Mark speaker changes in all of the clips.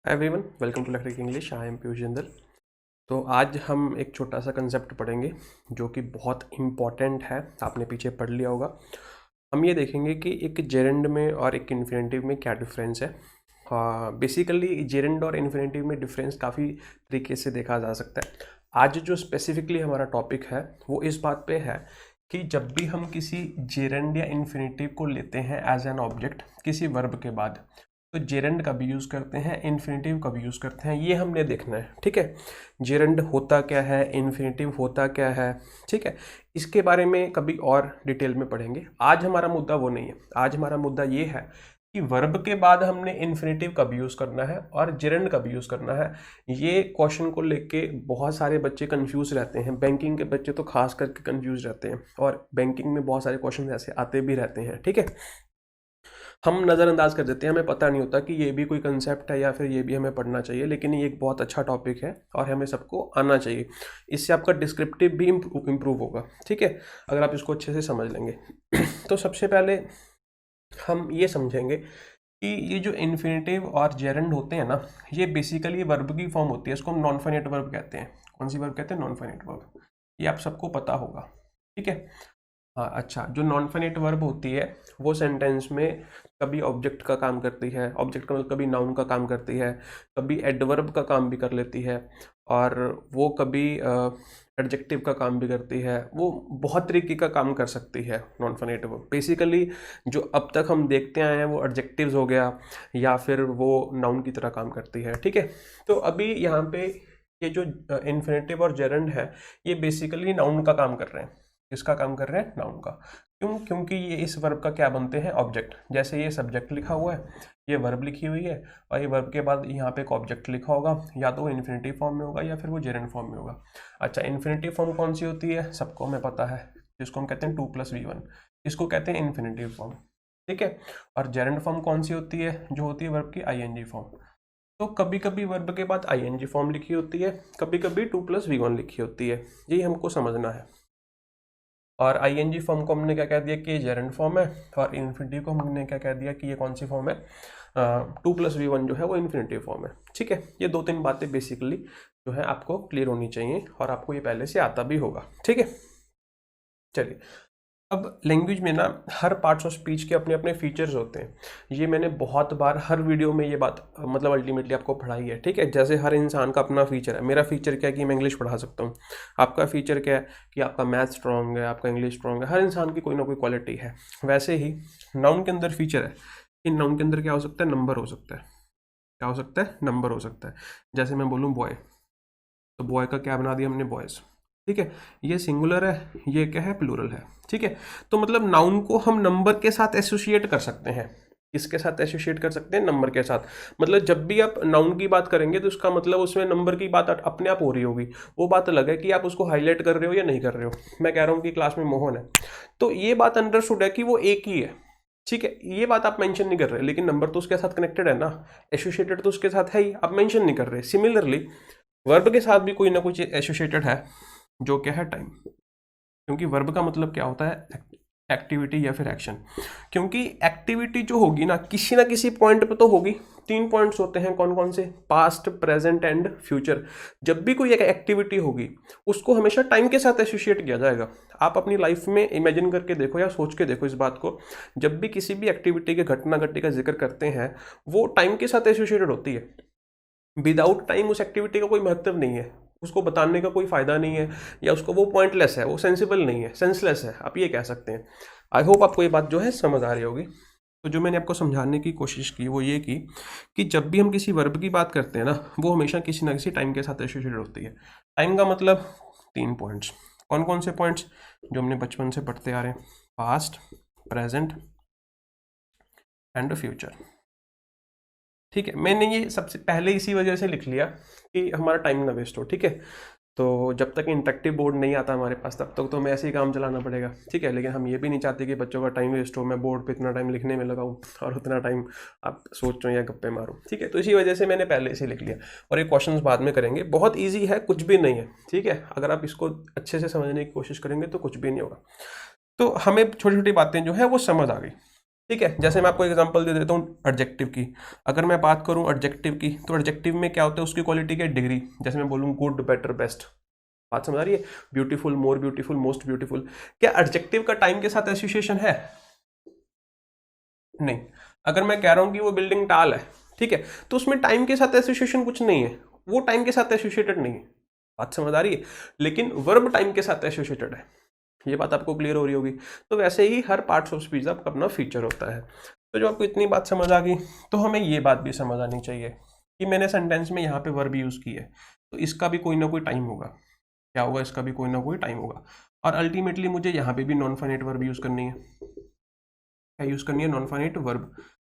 Speaker 1: Hi everyone, welcome to electric English. I am Piyush Jindal. तो आज हम एक छोटा सा कंसेप्ट पढ़ेंगे जो कि बहुत इम्पॉर्टेंट है। आपने पीछे पढ़ लिया होगा। हम ये देखेंगे कि एक जेरेंड में और एक इन्फिनेटिव में क्या डिफरेंस है। बेसिकली जेरेंड और इन्फिनेटिव में डिफरेंस काफ़ी तरीके से देखा जा सकता है। आज जो स्पेसिफिकली हमारा टॉपिक है वो इस बात पे है कि जब भी हम किसी जेरेंड या इन्फिनेटिव को लेते हैं एज एन ऑब्जेक्ट किसी वर्ब के बाद, तो जेरेंड कब यूज़ करते हैं, इन्फिनेटिव कब यूज़ करते हैं, ये हमने देखना है। ठीक है, जेरेंड होता क्या है, इन्फिनेटिव होता क्या है। ठीक है, इसके बारे में कभी और डिटेल में पढ़ेंगे। आज हमारा मुद्दा वो नहीं है। आज हमारा मुद्दा ये है कि वर्ब के बाद हमने इन्फिनेटिव कब यूज़ करना है और जेरेंड कब यूज़ करना है। ये क्वेश्चन को लेके बहुत सारे बच्चे कंफ्यूज रहते हैं। बैंकिंग के बच्चे तो खास करके कंफ्यूज रहते हैं और बैंकिंग में बहुत सारे क्वेश्चन ऐसे आते भी रहते हैं। ठीक है, हम नज़रअंदाज कर देते हैं, हमें पता नहीं होता कि ये भी कोई कंसेप्ट है या फिर ये भी हमें पढ़ना चाहिए। लेकिन ये एक बहुत अच्छा टॉपिक है और हमें सबको आना चाहिए। इससे आपका डिस्क्रिप्टिव भी इम्प्रूव होगा। ठीक है, अगर आप इसको अच्छे से समझ लेंगे। तो सबसे पहले हम ये समझेंगे कि ये जो इन्फिनेटिव और जेरेंड होते हैं ना, ये बेसिकली वर्ब की फॉर्म होती है। इसको हम नॉन फाइनाइट वर्ब कहते हैं। कौन सी वर्ब कहते हैं? Non finite verb. ये आप सबको पता होगा। ठीक है, हाँ अच्छा, जो नॉन फाइनाइट वर्ब होती है वो सेंटेंस में कभी ऑब्जेक्ट का काम करती है। ऑब्जेक्ट का मतलब कभी नाउन का काम करती है, कभी एडवर्ब का काम भी कर लेती है, और वो कभी एडजेक्टिव का काम भी करती है। वो बहुत तरीके का काम कर सकती है नॉन फाइनाइट वर्ब। बेसिकली जो अब तक हम देखते आए हैं वो एडजेक्टिव्स हो गया या फिर वो नाउन की तरह काम करती है। ठीक है, तो अभी यहाँ पे ये जो इन्फिनेटिव और जेरेंड है ये बेसिकली नाउन का काम कर रहे हैं। किसका काम कर रहे हैं? नाउन का। क्यों? क्योंकि ये इस वर्ब का क्या बनते हैं? ऑब्जेक्ट। जैसे ये सब्जेक्ट लिखा हुआ है, ये वर्ब लिखी हुई है, और ये वर्ब के बाद यहाँ पे एक ऑब्जेक्ट लिखा होगा। या तो वो इन्फिनेटिव फॉर्म में होगा या फिर वो जेरेंड फॉर्म में होगा। अच्छा, इन्फिनेटिव फॉर्म कौन सी होती है? सबको हमें पता है, जिसको हम कहते हैं 2+v1। इसको कहते हैं इन्फिनेटिव फॉर्म। ठीक है, और जेरेंड फॉर्म कौन सी होती है? जो होती है वर्ब की आईएनजी फॉर्म। तो कभी कभी वर्ब के बाद आईएनजी फॉर्म लिखी होती है, कभी कभी 2+v1 लिखी होती है। यही हमको समझना है। और आईएनजी फॉर्म को हमने क्या कह दिया कि ये जेरेंड फॉर्म है, और इन्फिनेटिव को हमने क्या कह दिया कि ये कौन सी फॉर्म है? 2+v1 जो है वो इन्फिनेटिव फॉर्म है। ठीक है, ये दो तीन बातें बेसिकली जो है आपको क्लियर होनी चाहिए, और आपको ये पहले से आता भी होगा। ठीक है, चलिए। अब लैंग्वेज में ना हर पार्ट्स ऑफ स्पीच के अपने अपने फीचर्स होते हैं। ये मैंने बहुत बार हर वीडियो में ये बात मतलब अल्टीमेटली आपको पढ़ाई है। ठीक है, जैसे हर इंसान का अपना फीचर है। मेरा फीचर क्या है कि मैं इंग्लिश पढ़ा सकता हूँ। आपका फीचर क्या है कि आपका मैथ स्ट्रॉन्ग है, आपका इंग्लिश स्ट्रॉन्ग है। हर इंसान की कोई ना कोई क्वालिटी है। वैसे ही नाउन के अंदर फीचर है। इन नाउन के अंदर क्या हो सकता है? नंबर हो सकता है। क्या हो सकता है? नंबर हो सकता है। जैसे मैं बोलूँ बॉय, तो बॉय का क्या बना दिया हमने? बॉयज़। ठीक है, ये सिंगुलर है, ये क्या है? प्लूरल है। ठीक है, तो मतलब नाउन को हम नंबर के साथ एसोसिएट कर सकते हैं। किसके साथ एसोसिएट कर सकते हैं? नंबर के साथ। मतलब जब भी आप नाउन की बात करेंगे तो उसका मतलब उसमें नंबर की बात अपने आप हो रही होगी। वो बात अलग है कि आप उसको हाईलाइट कर रहे हो या नहीं कर रहे हो। मैं कह रहा हूँ कि क्लास में मोहन है, तो ये बात अंडरस्टूड है कि वो एक ही है। ठीक है, ये बात आप मेंशन नहीं कर रहे, लेकिन नंबर तो उसके साथ कनेक्टेड है ना, एसोसिएटेड तो उसके साथ है ही, आप मेंशन नहीं कर रहे। सिमिलरली वर्ब के साथ भी कोई ना कोई चीज एसोसिएटेड है, जो क्या है? टाइम। क्योंकि वर्ब का मतलब क्या होता है? एक्टिविटी या फिर एक्शन। क्योंकि एक्टिविटी जो होगी ना किसी पॉइंट पे तो होगी। 3 पॉइंट्स होते हैं। कौन कौन से? Past, present and future. जब भी कोई एक एक्टिविटी होगी उसको हमेशा टाइम के साथ एसोसिएट किया जाएगा। आप अपनी लाइफ में इमेजिन करके देखो या सोच के देखो इस बात को। जब भी किसी भी एक्टिविटी के घटना घटी का जिक्र करते हैं वो टाइम के साथ एसोसिएटेड होती है। विदाउट टाइम उस एक्टिविटी का कोई महत्व नहीं है, उसको बताने का कोई फायदा नहीं है, या उसको वो पॉइंटलेस है, वो सेंसिबल नहीं है, सेंसलेस है, आप ये कह सकते हैं। आई होप आपको ये बात जो है समझ आ रही होगी। तो जो मैंने आपको समझाने की कोशिश की वो ये की कि जब भी हम किसी वर्ब की बात करते हैं ना, वो हमेशा किसी ना किसी टाइम के साथ एसोसिएटेड होती है। टाइम का मतलब 3 पॉइंट्स। कौन कौन से पॉइंट्स? जो हमने बचपन से पढ़ते आ रहे हैं, पास्ट, प्रेजेंट एंड फ्यूचर। ठीक है, मैंने ये सबसे पहले इसी वजह से लिख लिया कि हमारा टाइम ना वेस्ट हो। ठीक है, तो जब तक इंटरेक्टिव बोर्ड नहीं आता हमारे पास तब तक तो हमें ऐसे ही काम चलाना पड़ेगा। ठीक है, लेकिन हम ये भी नहीं चाहते कि बच्चों का टाइम वेस्ट हो, मैं बोर्ड पे इतना टाइम लिखने में लगाऊं और उतना टाइम आप सोच रहे हो या गप्पे मारूं। ठीक है, तो इसी वजह से मैंने पहले इसे लिख लिया। और ये क्वेश्चन बाद में करेंगे, बहुत ईजी है, कुछ भी नहीं है। ठीक है, अगर आप इसको अच्छे से समझने की कोशिश करेंगे तो कुछ भी नहीं होगा। तो हमें छोटी छोटी बातें जो है वो समझ आ गई। ठीक है। जैसे मैं आपको एग्जांपल दे देता हूँ एडजेक्टिव की। अगर मैं बात करूँ एडजेक्टिव की, तो एडजेक्टिव में क्या होता है, उसकी क्वालिटी क्या है, डिग्री। जैसे मैं बोलूँ गुड, बेटर, बेस्ट, बात समझ आ रही है, beautiful, more beautiful, most beautiful. क्या एडजेक्टिव का टाइम के साथ एसोसिएशन है? नहीं। अगर मैं कह रहा हूं कि वो बिल्डिंग टाल है, ठीक है, तो उसमें टाइम के साथ एसोसिएशन कुछ नहीं है, वो टाइम के साथ एसोसिएटेड नहीं है, बात समझ आ रही है। लेकिन वर्ब टाइम के साथ एसोसिएटेड है, ये बात आपको क्लियर हो रही होगी। तो वैसे ही हर पार्ट्स ऑफ स्पीच का अपना फीचर होता है। तो जो आपको इतनी बात समझ आ गई, तो हमें ये बात भी समझ आनी चाहिए कि मैंने सेंटेंस में यहाँ पे वर्ब यूज की है, तो इसका भी कोई ना कोई टाइम होगा। क्या होगा? इसका भी कोई ना कोई टाइम होगा। और अल्टीमेटली मुझे यहाँ पे भी नॉन फाइनाइट वर्ब यूज करनी है। क्या यूज करनी है? Non finite verb.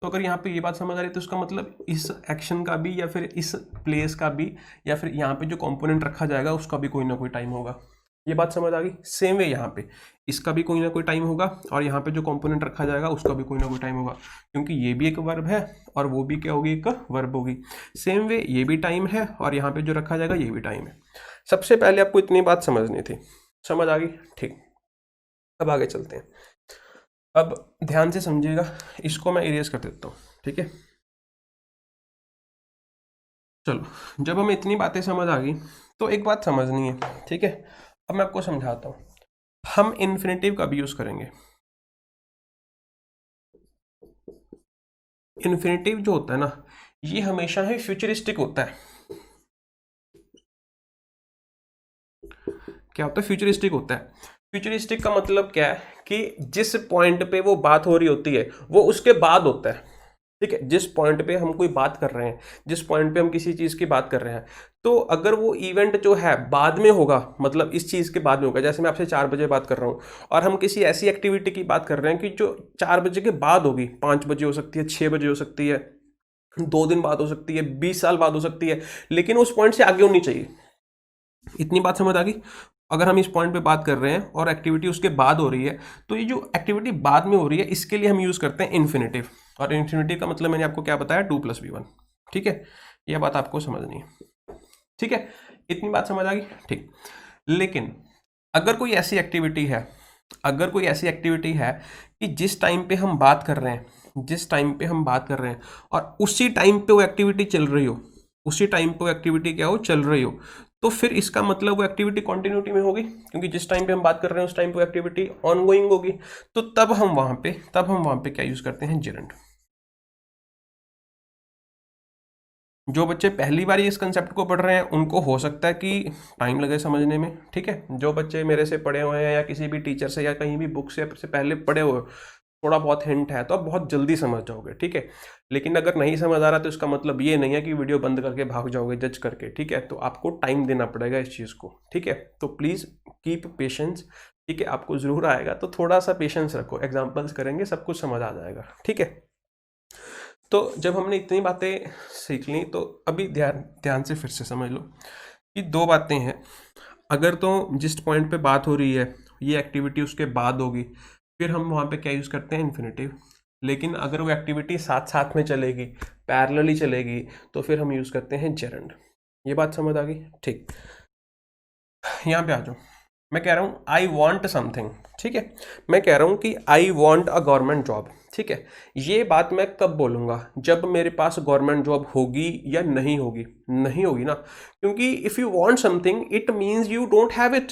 Speaker 1: तो अगर यहाँ पे ये बात समझ आ रही है, तो इसका मतलब इस एक्शन का भी, या फिर इस प्लेस का भी, या फिर यहाँ पे जो कंपोनेंट रखा जाएगा उसका भी कोई ना कोई टाइम होगा। ये बात समझ आ गई। सेम वे यहाँ पे इसका भी कोई ना कोई टाइम होगा, और यहाँ पे जो कंपोनेंट रखा जाएगा उसका भी कोई ना कोई टाइम होगा, क्योंकि ये भी एक वर्ब है और वो भी क्या होगी? एक वर्ब होगी। सेम वे ये भी टाइम है, और यहाँ पे जो रखा जाएगा ये भी टाइम है। सबसे पहले आपको इतनी बात समझनी थी, समझ आ गई? ठीक। अब आगे चलते हैं। अब ध्यान से समझिएगा, इसको मैं इरेज कर देता हूँ, ठीक है। चलो, जब हमें इतनी बातें समझ आ गई, तो एक बात समझनी है, ठीक है। अब मैं आपको समझाता हूँ। हम इन्फिनेटिव का भी यूज करेंगे। इन्फिनेटिव जो होता है ना, ये हमेशा ही फ्यूचरिस्टिक होता है। क्या होता है? फ्यूचरिस्टिक होता है। फ्यूचरिस्टिक का मतलब क्या है कि जिस पॉइंट पे वो बात हो रही होती है वो उसके बाद होता है, ठीक है। जिस पॉइंट पे हम कोई बात कर रहे हैं, जिस पॉइंट पे हम किसी चीज की बात कर रहे हैं, तो अगर वो इवेंट जो है बाद में होगा, मतलब इस चीज के बाद में होगा, जैसे मैं आपसे 4 बजे बात कर रहा हूँ, और हम किसी ऐसी एक्टिविटी की बात कर रहे हैं कि जो 4 बजे के बाद होगी, 5 बजे हो सकती है, 6 बजे हो सकती है, 2 दिन बाद हो सकती है, 20 साल बाद हो सकती है, लेकिन उस पॉइंट से आगे होनी चाहिए। इतनी बात समझ आ गई। अगर हम इस पॉइंट पे बात कर रहे हैं और एक्टिविटी उसके बाद हो रही है, तो ये जो एक्टिविटी बाद में हो रही है, इसके लिए हम यूज करते हैं इन्फिनेटिव। और इन्फिनेटिव का मतलब मैंने आपको क्या बताया? 2+v1, ठीक है। यह बात आपको समझनी है, ठीक है। इतनी बात समझ आ गई, ठीक। लेकिन अगर कोई ऐसी एक्टिविटी है, अगर कोई ऐसी एक्टिविटी है कि जिस टाइम पे हम बात कर रहे हैं, जिस टाइम पे हम बात कर रहे हैं और उसी टाइम पे वो एक्टिविटी चल रही हो, उसी टाइम पे वो एक्टिविटी क्या हो? चल रही हो, तो फिर इसका मतलब वो एक्टिविटी कंटिन्यूटी में होगी, क्योंकि जिस टाइम पे हम बात कर रहे हैं उस टाइम पे एक्टिविटी ऑनगोइंग होगी। तो तब हम वहां पे क्या यूज करते हैं? जेरेंड। जो बच्चे पहली बार इस कंसेप्ट को पढ़ रहे हैं उनको हो सकता है कि टाइम लगे समझने में, ठीक है। जो बच्चे मेरे से पढ़े हुए हैं या किसी भी टीचर से या कहीं भी बुक से पहले पढ़े हुए, थोड़ा बहुत हिंट है तो आप बहुत जल्दी समझ जाओगे, ठीक है। लेकिन अगर नहीं समझ आ रहा तो इसका मतलब ये नहीं है कि वीडियो बंद करके भाग जाओगे जज करके, ठीक है। तो आपको टाइम देना पड़ेगा इस चीज़ को, ठीक है। तो प्लीज़ कीप पेशेंस, ठीक है। आपको जरूर आएगा, तो थोड़ा सा पेशेंस रखो, एग्जाम्पल्स करेंगे, सब कुछ समझ आ जाएगा, ठीक है। तो जब हमने इतनी बातें सीख ली, तो अभी ध्यान से फिर से समझ लो कि 2 बातें हैं। अगर तो जिस पॉइंट पे बात हो रही है ये एक्टिविटी उसके बाद होगी, फिर हम वहाँ पे क्या यूज़ करते हैं? इन्फिनेटिव। लेकिन अगर वो एक्टिविटी साथ साथ में चलेगी, पैरेलली चलेगी, तो फिर हम यूज़ करते हैं जेरेंड। ये बात समझ आ गई? ठीक। यहाँ पे आ जाओ। मैं कह रहा हूँ आई वॉन्ट समथिंग, ठीक है। मैं कह रहा हूँ कि I want a government job, ठीक है। ये बात मैं कब बोलूँगा? जब मेरे पास गवर्नमेंट जॉब होगी या नहीं होगी? नहीं होगी ना, क्योंकि if you want something it means you don't have it.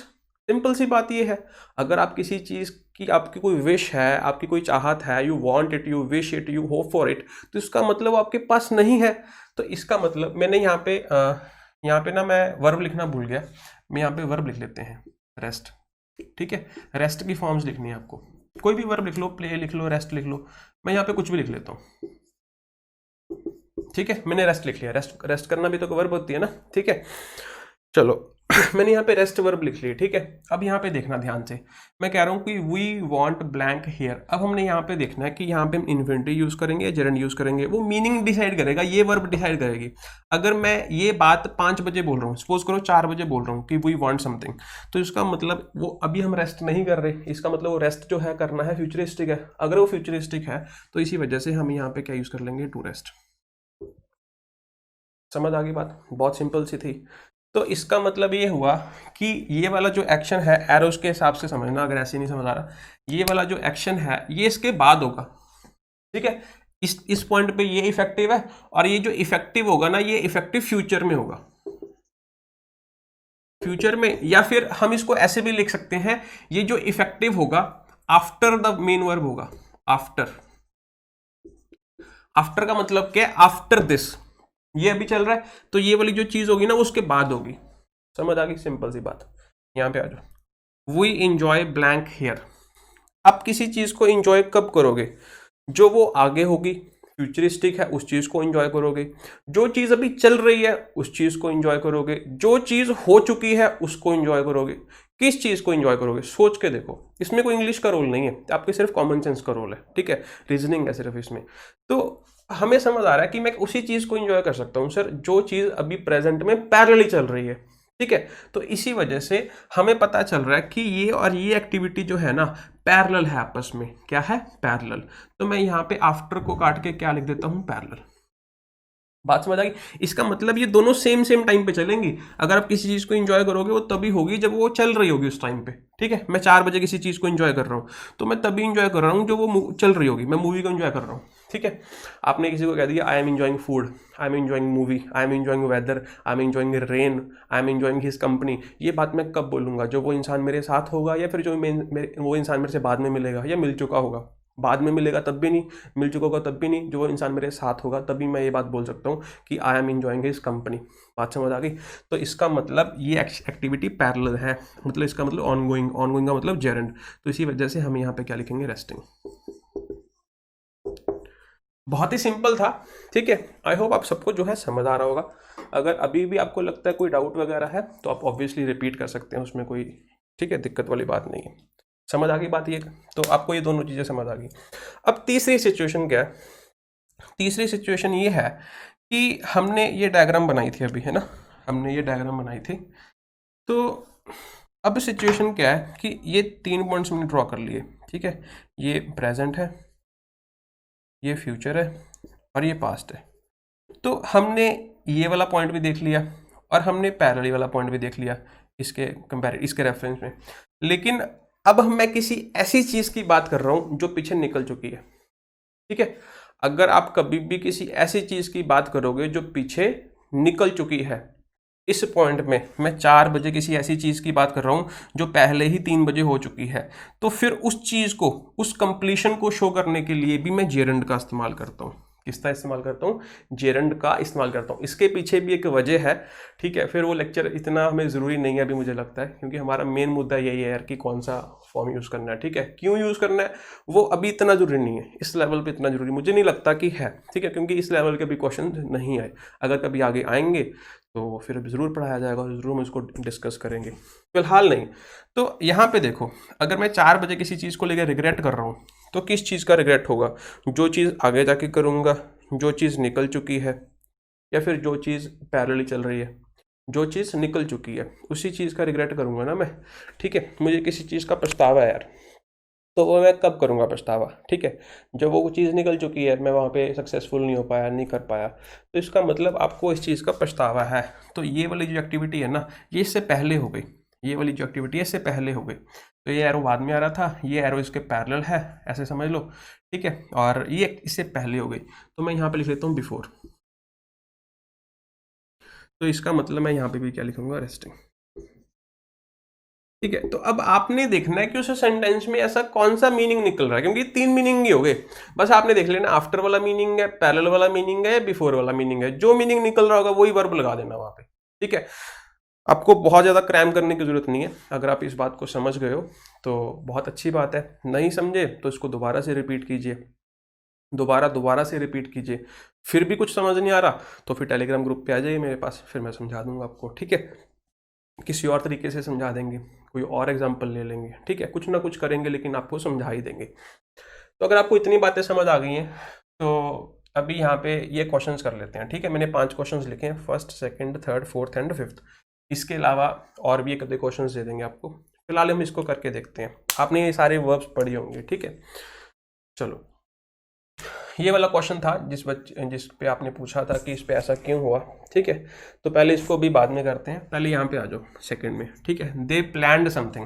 Speaker 1: Simple सी बात ये है। अगर आप किसी चीज़ की, आपकी कोई विश है, आपकी कोई चाहत है, you want it, you wish it, you hope for it, तो इसका मतलब आपके पास नहीं है। तो इसका मतलब मैंने यहाँ पे ना मैं वर्ब लिखना भूल गया, मैं यहाँ पे वर्ब लिख लेते हैं, रेस्ट, ठीक है। रेस्ट की फॉर्म्स लिखनी है आपको, कोई भी वर्ब लिख लो, प्ले लिख लो, रेस्ट लिख लो, मैं यहाँ पे कुछ भी लिख लेता हूँ, ठीक है। मैंने रेस्ट लिख लिया, रेस्ट रेस्ट करना भी तो वर्ब होती है ना, ठीक है। चलो मैंने यहाँ पे रेस्ट वर्ब लिख लिया, ठीक है। अब यहाँ पे देखना ध्यान से, मैं कह रहा हूँ कि वी वांट ब्लैंक हेयर। अब हमने यहाँ पे देखना है कि यहाँ पे हम इन्फिनेटिव यूज करेंगे या जेरेंड यूज करेंगे, वो मीनिंग डिसाइड करेगा, ये वर्ब डिसाइड करेगी। अगर मैं ये बात 5 बजे बोल रहा हूँ, सपोज करो 4 बजे बोल रहा हूँ कि वी वांट समथिंग, तो इसका मतलब वो अभी हम रेस्ट नहीं कर रहे, इसका मतलब वो रेस्ट जो है करना है फ्यूचरिस्टिक है। अगर वो फ्यूचरिस्टिक है तो इसी वजह से हम यहाँ पे क्या यूज कर लेंगे? To rest. समझ आ गई बात? बहुत सिंपल सी थी। तो इसका मतलब ये हुआ कि ये वाला जो एक्शन है, एरोस के हिसाब से समझना, अगर ऐसे नहीं समझ आ रहा, ये वाला जो एक्शन है ये इसके बाद होगा, ठीक है, इस पॉइंट पे ये इफेक्टिव है, और ये जो इफेक्टिव होगा ना, ये इफेक्टिव फ्यूचर में होगा, फ्यूचर में। या फिर हम इसको ऐसे भी लिख सकते हैं, ये जो इफेक्टिव होगा आफ्टर द मेन वर्ब होगा। आफ्टर, आफ्टर का मतलब क्या है, आफ्टर दिस, ये अभी चल रहा है, तो ये वाली जो चीज होगी ना उसके बाद होगी। समझ आ गई, सिंपल सी बात। यहां पे आ जाओ, वी इंजॉय ब्लैंक हेयर। आप किसी चीज को इंजॉय कब करोगे, जो वो आगे होगी, फ्यूचरिस्टिक है, उस चीज को एंजॉय करोगे। जो चीज अभी चल रही है उस चीज को एंजॉय करोगे, जो चीज हो चुकी है उसको एंजॉय करोगे। किस चीज को एंजॉय करोगे, सोच के देखो। इसमें कोई इंग्लिश का रोल नहीं है, आपके सिर्फ कॉमन सेंस का रोल है, ठीक है, रीजनिंग है सिर्फ इसमें। तो हमें समझ आ रहा है कि मैं उसी चीज को एंजॉय कर सकता हूं सर जो चीज अभी प्रेजेंट में पैरेलली चल रही है, ठीक है। तो इसी वजह से हमें पता चल रहा है कि ये और ये एक्टिविटी जो है ना पैरेलल है आपस में। क्या है, पैरेलल। तो मैं यहां पे आफ्टर को काट के क्या लिख देता हूं, पैरेलल। बात समझ आ गई। इसका मतलब ये दोनों सेम सेम टाइम पे चलेंगी। अगर आप किसी चीज को एंजॉय करोगे वो तभी होगी जब वो चल रही होगी उस टाइम पे, ठीक है। मैं 4 बजे किसी चीज को एंजॉय कर रहा हूँ, तो मैं तभी एंजॉय कर रहा हूँ जो वो चल रही होगी, मैं मूवी को एंजॉय कर रहा हूँ, ठीक है। आपने किसी को कह दिया I am enjoying food, I am enjoying movie, I am enjoying weather, I am enjoying rain, I am enjoying his company. ये बात मैं कब बोलूंगा, जो वो इंसान मेरे साथ होगा, या फिर जो वो इंसान मेरे से बाद में मिलेगा या मिल चुका होगा। बाद में मिलेगा तब भी नहीं, मिल चुका होगा तब भी नहीं, जो वो इंसान मेरे साथ होगा तभी मैं ये बात बोल सकता हूँ कि आई एम एंजॉइंग हिज कंपनी। बात समझ आ गई। तो इसका मतलब ये एक्टिविटी पैरेलल है, मतलब इसका मतलब ऑनगोइंग, ऑनगोइंग का मतलब जेरेंट। तो इसी वजह से हम यहाँ पे क्या लिखेंगे, रेस्टिंग। बहुत ही सिंपल था, ठीक है। आई होप आप सबको जो है समझ आ रहा होगा। अगर अभी भी आपको लगता है कोई डाउट वगैरह है तो आप ऑब्वियसली रिपीट कर सकते हैं, उसमें कोई, ठीक है, दिक्कत वाली बात नहीं है। समझ आ गई बात ये, तो आपको ये दोनों चीज़ें समझ आ गई। अब तीसरी सिचुएशन क्या है, तीसरी सिचुएशन ये है कि हमने ये डायग्राम बनाई थी अभी, है ना, हमने ये डायग्राम बनाई थी। तो अब सिचुएशन क्या है कि ये 3 पॉइंट्स मैंने ड्रॉ कर लिए, ठीक है। ये प्रेजेंट है, ये फ्यूचर है, और ये पास्ट है। तो हमने ये वाला पॉइंट भी देख लिया और हमने पैरेलल वाला पॉइंट भी देख लिया इसके रेफरेंस में। लेकिन अब मैं किसी ऐसी चीज की बात कर रहा हूं जो पीछे निकल चुकी है, ठीक है। अगर आप कभी भी किसी ऐसी चीज की बात करोगे जो पीछे निकल चुकी है, इस पॉइंट में मैं 4 बजे किसी ऐसी चीज की बात कर रहा हूं जो पहले ही 3 बजे हो चुकी है, तो फिर उस चीज को, उस कंप्लीशन को शो करने के लिए भी मैं जेरंड का इस्तेमाल करता हूं। किसका इस्तेमाल करता हूँ, जेरंड का इस्तेमाल करता हूँ। इसके पीछे भी एक वजह है, ठीक है। फिर वो लेक्चर इतना हमें ज़रूरी नहीं है अभी, मुझे लगता है, क्योंकि हमारा मेन मुद्दा यही है यार कि कौन सा फॉर्म यूज़ करना है, ठीक है। क्यों यूज़ करना है वो अभी इतना जरूरी नहीं है, इस लेवल पे इतना जरूरी मुझे नहीं लगता कि है, ठीक है, क्योंकि इस लेवल के भी क्वेश्चन नहीं आए। अगर कभी आगे आएंगे तो फिर ज़रूर पढ़ाया जाएगा और ज़रूर हम इसको डिस्कस करेंगे, फिलहाल नहीं। तो यहाँ पे देखो, अगर मैं 4 बजे किसी चीज़ को लेकर रिग्रेट कर रहा हूँ तो किस चीज़ का रिग्रेट होगा, जो चीज़ आगे जाके करूँगा, जो चीज़ निकल चुकी है, या फिर जो चीज़ पैरेलली चल रही है। जो चीज़ निकल चुकी है उसी चीज़ का रिग्रेट करूँगा ना मैं, ठीक है। मुझे किसी चीज़ का पछतावा है यार, तो वो मैं कब करूँगा पछतावा, ठीक है, जब वो चीज़ निकल चुकी है, मैं वहाँ पे सक्सेसफुल नहीं हो पाया, नहीं कर पाया, तो इसका मतलब आपको इस चीज़ का पछतावा है। तो ये वाली जो एक्टिविटी है ना, ये इससे पहले हो गई, ये वाली जो एक्टिविटी है इससे पहले हो गई। तो ये एरो बाद में आ रहा था, ये एरो इसके पैरेलल है, ऐसे समझ लो, ठीक है, और ये इससे पहले हो गई। तो मैं यहाँ पे लिख लेता हूँ बिफोर। तो इसका मतलब मैं यहाँ पे भी क्या लिखूंगा, रेस्टिंग, ठीक है। तो अब आपने देखना है कि उस सेंटेंस में ऐसा कौन सा मीनिंग निकल रहा है, क्योंकि 3 मीनिंग ही हो गए। बस आपने देख लेना आफ्टर वाला मीनिंग है, पैरेलल वाला मीनिंग है, बिफोर वाला मीनिंग है। जो मीनिंग निकल रहा होगा वही वर्ब लगा देना वहां पे, ठीक है। आपको बहुत ज़्यादा क्रैम करने की जरूरत नहीं है। अगर आप इस बात को समझ गए हो तो बहुत अच्छी बात है, नहीं समझे तो इसको दोबारा से रिपीट कीजिए, दोबारा से रिपीट कीजिए। फिर भी कुछ समझ नहीं आ रहा तो फिर टेलीग्राम ग्रुप पे आ जाइए मेरे पास, फिर मैं समझा दूंगा आपको, ठीक है। किसी और तरीके से समझा देंगे, कोई और एग्जाम्पल ले लेंगे, ठीक है, कुछ ना कुछ करेंगे लेकिन आपको समझा ही देंगे। तो अगर आपको इतनी बातें समझ आ गई हैं तो अभी यहाँ पे ये क्वेश्चंस कर लेते हैं, ठीक है। मैंने 5 क्वेश्चंस लिखे हैं, first, second, third, fourth and fifth. इसके अलावा और भी एक आधे क्वेश्चंस दे देंगे आपको। फिलहाल हम इसको करके देखते हैं। आपने ये सारे वर्ब्स पढ़े होंगे, ठीक है। चलो, ये वाला क्वेश्चन था जिस पे आपने पूछा था कि इस पे ऐसा क्यों हुआ, ठीक है। तो पहले इसको भी बाद में करते हैं, पहले यहाँ पे आ जाओ सेकंड में, ठीक है। दे प्लान्ड समथिंग।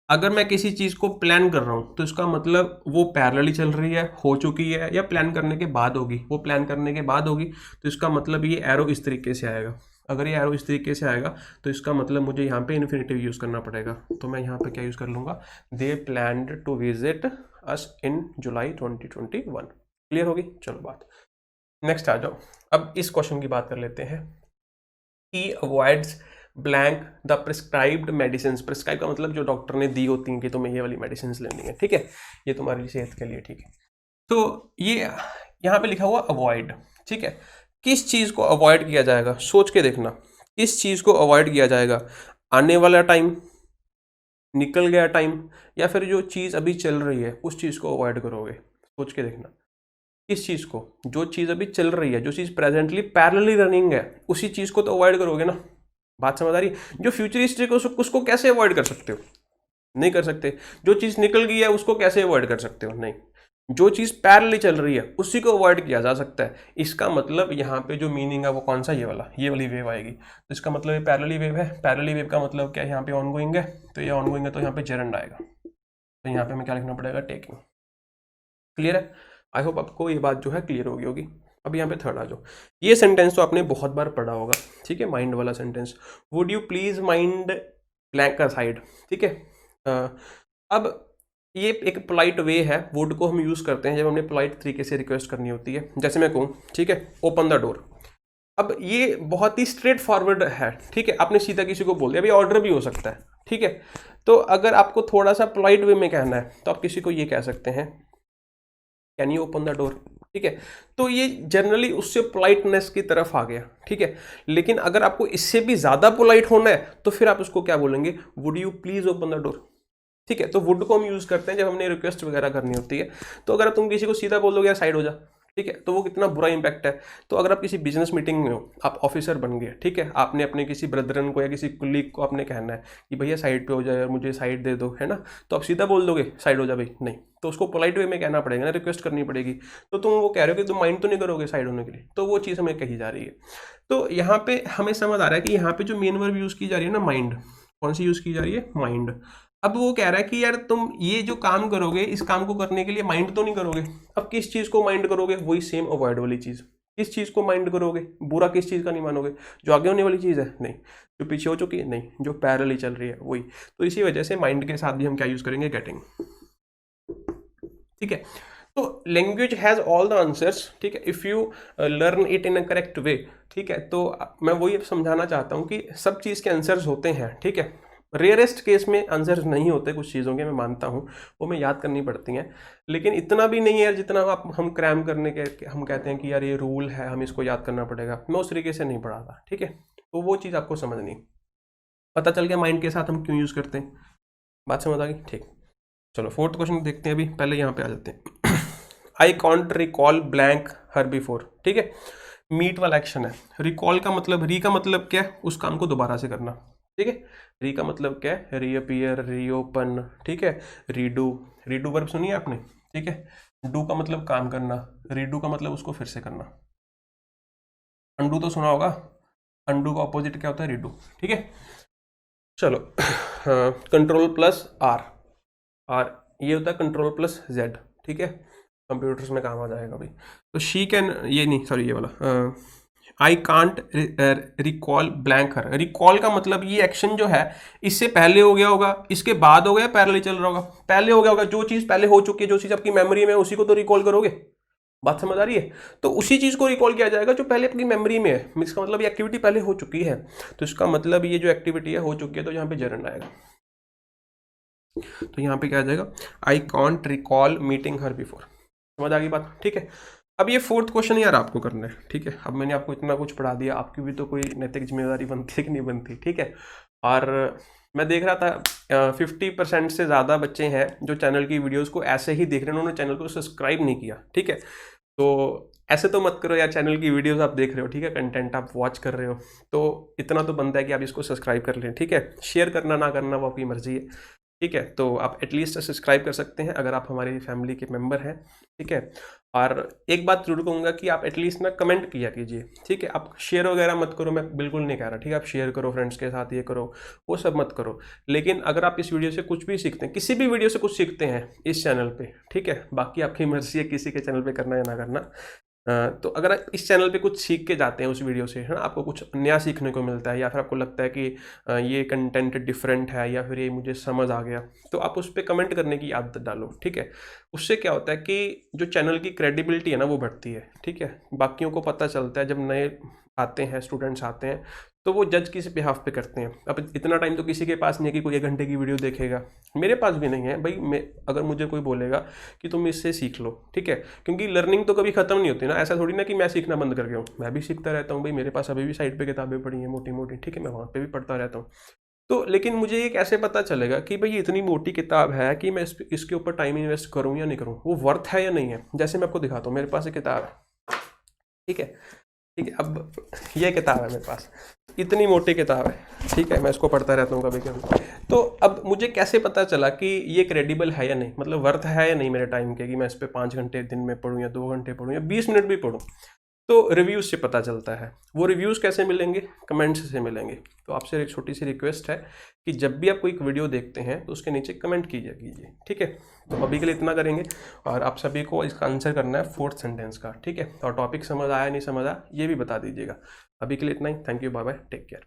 Speaker 1: अगर मैं किसी चीज़ को प्लान कर रहा हूँ तो इसका मतलब वो पैरेलली चल रही है, हो चुकी है, या प्लान करने के बाद होगी। वो प्लान करने के बाद होगी तो इसका मतलब ये एरो इस तरीके से आएगा। अगर ये एरो इस तरीके से आएगा तो इसका मतलब मुझे यहाँ पे इन्फिनिटिव यूज़ करना पड़ेगा। तो मैं यहाँ पे क्या यूज़ कर लूँगा, they planned to visit us in July 2021। Clear होगी? चलो बात नेक्स्ट आ जाओ। अब इस क्वेश्चन की बात कर लेते हैं। He avoids blank the prescribed medicine. Prescribe का मतलब जो डॉक्टर ने दी होती हैं कि तुम्हें ये वाली मेडिसिन लेनी है, ठीक है, ये तुम्हारी सेहत के लिए ठीक है। तो ये यहाँ पे लिखा हुआ अवॉइड, ठीक है। किस चीज़ को अवॉइड किया जाएगा, सोच के देखना, किस चीज़ को अवॉइड किया जाएगा? आने वाला टाइम, निकल गया टाइम, या फिर जो चीज़ अभी चल रही है उस चीज़ को अवॉइड करोगे? सोच के देखना, किस चीज़ को? जो चीज़ अभी चल रही है, जो चीज़ प्रेजेंटली पैरेलली रनिंग है, उसी चीज़ को तो अवॉइड करोगे ना। बात समझ आ रही है? जो फ्यूचरिस्टिक है उसको कैसे अवॉइड कर सकते हो? नहीं कर सकते। जो चीज़ निकल गई है उसको कैसे अवॉइड कर सकते हो? नहीं। जो चीज़ पैरेलली चल रही है उसी को अवॉइड किया जा सकता है। इसका मतलब यहाँ पे जो मीनिंग है वो कौन सा? ये वाला, ये वाली वेव आएगी। तो इसका मतलब ये पैरेलली वेव है। पैरेलली वेव का मतलब क्या है? यहाँ पे ऑनगोइंग है, तो ये ऑनगोइंग है तो यहाँ पे जेरेंड आएगा। तो यहाँ पे हमें क्या लिखना पड़ेगा? टेकिंग। क्लियर है? आई होप आपको ये बात जो है क्लियर होगी। अब यहाँ पे थर्ड आ जाओ। ये सेंटेंस तो आपने बहुत बार पढ़ा होगा, ठीक है, माइंड वाला sentence. Would you please mind blank side, ठीक है। अब ये एक पोलाइट वे है, वुड को हम यूज़ करते हैं जब हमने पोलाइट तरीके से रिक्वेस्ट करनी होती है। जैसे मैं कहूँ, ठीक है, ओपन द डोर। अब ये बहुत ही स्ट्रेट फॉरवर्ड है, ठीक है, आपने सीधा किसी को बोल दिया। अभी ऑर्डर भी हो सकता है, ठीक है। तो अगर आपको थोड़ा सा पोलाइट वे में कहना है तो आप किसी को ये कह सकते हैं, can you open the door, ठीक है। तो ये जनरली उससे पोलाइटनेस की तरफ आ गया, ठीक है। लेकिन अगर आपको इससे भी ज़्यादा पोलाइट होना है तो फिर आप उसको क्या बोलेंगे? Would you please open the door, ठीक है। तो वुड को हम यूज़ करते हैं जब हमने रिक्वेस्ट वगैरह करनी होती है। तो अगर तुम किसी को सीधा बोल दोगे यार साइड हो जा, ठीक है, तो वो कितना बुरा इंपैक्ट है। तो अगर आप किसी बिजनेस मीटिंग में हो, आप ऑफिसर बन गए, ठीक है, आपने अपने किसी ब्रदरन को या किसी कुलीग को आपने कहना है कि भैया साइड पे हो जाए और मुझे साइड दे दो, है ना, तो आप सीधा बोल दोगे साइड हो जा भाई? नहीं, तो उसको पोलाइट वे में कहना पड़ेगा ना, रिक्वेस्ट करनी पड़ेगी। तो तुम वो कह रहे हो कि तुम माइंड तो नहीं करोगे साइड होने के लिए, तो वो चीज़ हमें कही जा रही है। तो यहाँ पे हमें समझ आ रहा है कि यहाँ पे जो मेन वर्ब यूज़ की जा रही है ना, माइंड, कौन सी यूज़ की जा रही है? माइंड। अब वो कह रहा है कि यार तुम ये जो काम करोगे, इस काम को करने के लिए माइंड तो नहीं करोगे। अब किस चीज़ को माइंड करोगे? वही सेम अवॉइड वाली चीज़। किस चीज़ को माइंड करोगे? बुरा किस चीज़ का नहीं मानोगे? जो आगे होने वाली चीज़ है? नहीं। जो पीछे हो चुकी है? नहीं। जो पैरेलली चल रही है वही। तो इसी वजह से माइंड के साथ भी हम क्या यूज़ करेंगे? गेटिंग, ठीक है। तो language has all the answers, ठीक है, if you learn it in a correct way, ठीक है। तो मैं वही समझाना चाहता हूँ कि सब चीज़ के आंसर्स होते हैं, ठीक है। रेयरेस्ट केस में आंसर्स नहीं होते कुछ चीज़ों के, मैं मानता हूँ, वो मैं याद करनी पड़ती हैं। लेकिन इतना भी नहीं है यार जितना हम क्रैम करने के हम कहते हैं कि यार ये रूल है, हम इसको याद करना पड़ेगा। मैं उस तरीके से नहीं पढ़ा था, ठीक है। तो वो चीज़ आपको समझनी, पता चल गया माइंड के साथ हम क्यों यूज़ करते हैं। बात समझ आ गई? ठीक। चलो फोर्थ क्वेश्चन देखते हैं अभी, पहले यहाँ पे आ जाते हैं। I can't recall blank her before, ठीक है। मीट वाला एक्शन है। रिकॉल का मतलब, री का मतलब क्या है? उस काम को दोबारा से करना, ठीक है। री का मतलब क्या है? रीअपियर, रीओपन, ठीक है, रीडू। रीडू वर्ब सुनिए आपने, ठीक है। डू का मतलब काम करना, रीडू का मतलब उसको फिर से करना। अंडू तो सुना होगा, अंडू का ऑपोजिट क्या होता है? रीडू, ठीक है। चलो, कंट्रोल प्लस आर, आर ये होता है कंट्रोल प्लस जेड, ठीक है, कंप्यूटर्स में काम आ जाएगा भाई। तो शी कैन, ये नहीं सॉरी ये वाला, I can't recall blank her. Recall का मतलब ये एक्शन जो है इससे पहले हो गया होगा, इसके बाद हो गया, पैरेलल चल रहा होगा। पहले हो गया होगा, जो चीज़ पहले हो चुकी है, जो चीज़ आपकी मेमोरी में है, उसी को तो रिकॉल करोगे। बात समझ आ रही है? तो उसी चीज़ को रिकॉल किया जाएगा जो पहले अपनी मेमोरी में है। इसका मतलब ये एक्टिविटी पहले हो चुकी है, तो इसका मतलब ये जो एक्टिविटी है हो चुकी है, तो यहाँ पे जरंड आएगा। तो यहाँ पे क्या आ जाएगा? I can't recall meeting her before. समझ आ गई बात? ठीक है। अब ये फोर्थ क्वेश्चन यार आपको करना है, ठीक है। अब मैंने आपको इतना कुछ पढ़ा दिया, आपकी भी तो कोई नैतिक जिम्मेदारी बनती है कि नहीं बनती, ठीक है। और मैं देख रहा था 50% से ज़्यादा बच्चे हैं जो चैनल की वीडियोस को ऐसे ही देख रहे हैं, उन्होंने चैनल को सब्सक्राइब नहीं किया, ठीक है। तो ऐसे तो मत करो यार, चैनल की वीडियोस आप देख रहे हो, ठीक है, कंटेंट आप वॉच कर रहे हो, तो इतना तो बनता है कि आप इसको सब्सक्राइब कर लें, ठीक है। शेयर करना ना करना वो आपकी मर्जी है, ठीक है। तो आप एटलीस्ट सब्सक्राइब कर सकते हैं अगर आप हमारी फैमिली के मेंबर हैं, ठीक है। और एक बात जरूर कहूँगा कि आप एटलीस्ट ना कमेंट किया कीजिए, ठीक है। आप शेयर वगैरह मत करो, मैं बिल्कुल नहीं कह रहा, ठीक है। आप शेयर करो फ्रेंड्स के साथ, ये करो वो सब मत करो, लेकिन अगर आप इस वीडियो से कुछ भी सीखते हैं, किसी भी वीडियो से कुछ सीखते हैं इस चैनल पे, ठीक है, बाकी आपकी मर्जी है किसी के चैनल पे करना या ना करना। तो अगर आप इस चैनल पे कुछ सीख के जाते हैं उस वीडियो से, है ना, आपको कुछ नया सीखने को मिलता है, या फिर आपको लगता है कि ये कंटेंट डिफरेंट है, या फिर ये मुझे समझ आ गया, तो आप उस पर कमेंट करने की आदत डालो, ठीक है। उससे क्या होता है कि जो चैनल की क्रेडिबिलिटी है ना वो बढ़ती है, ठीक है। बाकियों को पता चलता है, जब नए आते हैं स्टूडेंट्स आते हैं तो वो जज किस बिहाफ पे करते हैं। अब इतना टाइम तो किसी के पास नहीं है कि कोई 1 घंटे की वीडियो देखेगा, मेरे पास भी नहीं है भाई। मैं अगर मुझे कोई बोलेगा कि तुम इससे सीख लो, ठीक है, क्योंकि लर्निंग तो कभी खत्म नहीं होती ना। ऐसा थोड़ी ना कि मैं सीखना बंद कर गया हूँ, मैं भी सीखता रहता हूँ भाई। मेरे पास अभी भी साइड पे किताबें पड़ी हैं मोटी मोटी, ठीक है, मैं वहाँ पे भी पढ़ता रहता हूँ। तो लेकिन मुझे ये कैसे पता चलेगा कि भाई ये इतनी मोटी किताब है कि मैं इसके ऊपर टाइम इन्वेस्ट करूँ या नहीं करूँ, वो वर्थ है या नहीं है। जैसे मैं आपको दिखाता हूँ, मेरे पास एक किताब है, ठीक है, ठीक है। अब ये किताब है मेरे पास, इतनी मोटी किताब है, ठीक है, मैं इसको पढ़ता रहता हूँ कभी कभी। तो अब मुझे कैसे पता चला कि ये क्रेडिबल है या नहीं, मतलब वर्थ है या नहीं मेरे टाइम के, कि मैं इस पर 5 घंटे दिन में पढूं या 2 घंटे पढूं या 20 मिनट भी पढूं। तो रिव्यूज़ से पता चलता है। वो रिव्यूज़ कैसे मिलेंगे? कमेंट्स से मिलेंगे। तो आपसे एक छोटी सी रिक्वेस्ट है कि जब भी आप कोई वीडियो देखते हैं तो उसके नीचे कमेंट कीजिए, ठीक है। तो अभी के लिए इतना करेंगे, और आप सभी को इसका आंसर करना है 4th सेंटेंस का, ठीक है। और टॉपिक समझ आया नहीं समझ आया ये भी बता दीजिएगा। अभी के लिए इतना ही। Thank you, bye bye, take care.